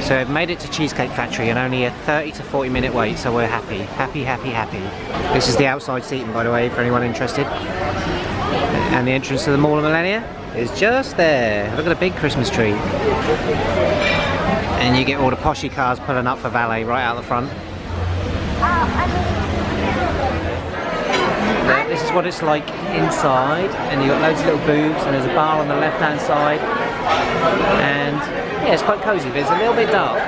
So I've made it to Cheesecake Factory in only a 30 to 40 minute wait, so we're happy. Happy, happy, happy. This is the outside seating, by the way, for anyone interested. And the entrance to the Mall of Millenia is just there. Look at a big Christmas tree. And you get all the poshy cars pulling up for valet right out the front. This is what it's like inside, and you've got loads of little booths, and there's a bar on the left hand side, and yeah, it's quite cosy, but it's a little bit dark.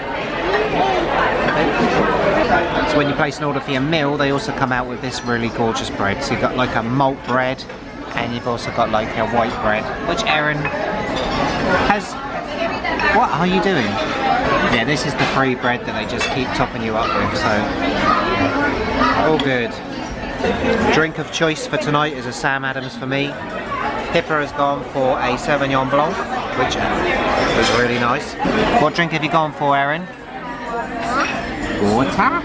So when you place an order for your meal, they also come out with this really gorgeous bread. So you've got like a malt bread, and you've also got like a white bread, which Erin has. What are you doing? Yeah, this is the free bread that they just keep topping you up with, so all good. Drink of choice for tonight is a Sam Adams for me. Pippa has gone for a Sauvignon Blanc, which was really nice. What drink have you gone for, Erin? Water.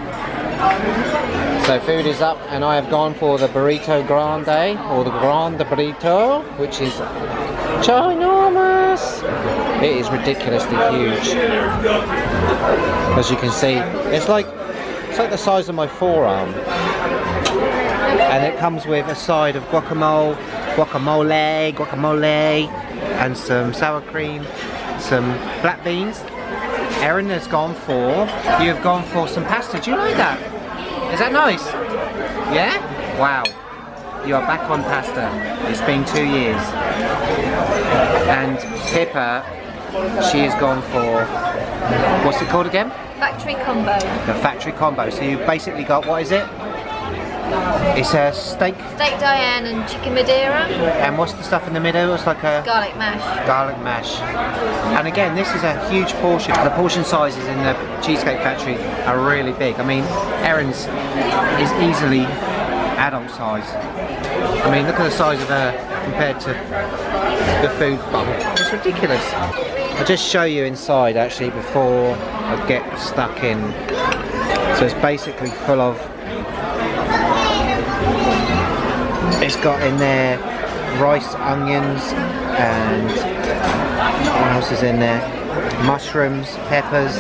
So food is up, and I have gone for the Burrito Grande, or the Grande Burrito, which is ginormous. It is ridiculously huge. As you can see, it's like the size of my forearm. And it comes with a side of guacamole, and some sour cream, some black beans. Erin has gone for, you have gone for some pasta. Do you like that? Is that nice? Yeah? Wow. You are back on pasta. It's been 2 years. And Pippa, she has gone for, what's it called again? Factory combo. The factory combo. So you've basically got, what is it? It's a steak. Steak Diane and chicken Madeira. And what's the stuff in the middle? It's like a garlic mash. Garlic mash. And again, this is a huge portion. The portion sizes in the Cheesecake Factory are really big. I mean, Erin's is easily adult size. I mean, look at the size of her compared to the food bubble. It's ridiculous. I'll just show you inside actually before I get stuck in. So it's basically full of, it's got in there rice, onions, and what else is in there? Mushrooms, peppers.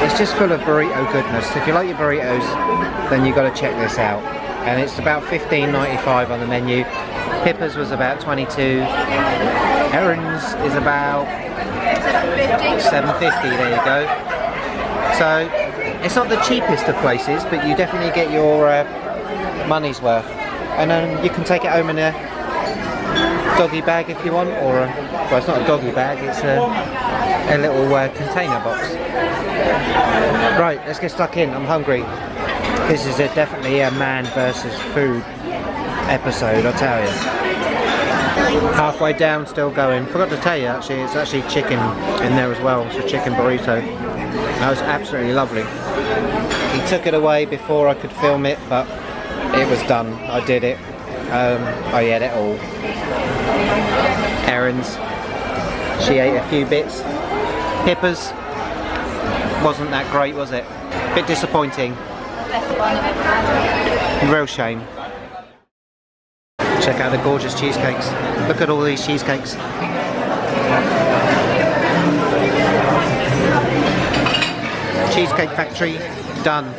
It's just full of burrito goodness. If you like your burritos, then you've got to check this out. And it's about $15.95 on the menu. Pippa's was about $22. Erin's is about $7.50. There you go. So it's not the cheapest of places, but you definitely get your money's worth. And then you can take it home in a doggy bag if you want, or well, it's not a doggy bag, it's a little container box. Right, let's get stuck in. I'm hungry. This is definitely a man versus food episode, I'll tell you. Halfway down, still going. Forgot to tell you actually, it's actually chicken in there as well. It's a chicken burrito. That was absolutely lovely. He took it away before I could film it, but it was done. I did it. I ate it all. Erin's, she ate a few bits. Pippa's wasn't that great, was it? Bit disappointing. Real shame. Check out the gorgeous cheesecakes. Look at all these cheesecakes. Cheesecake Factory, done.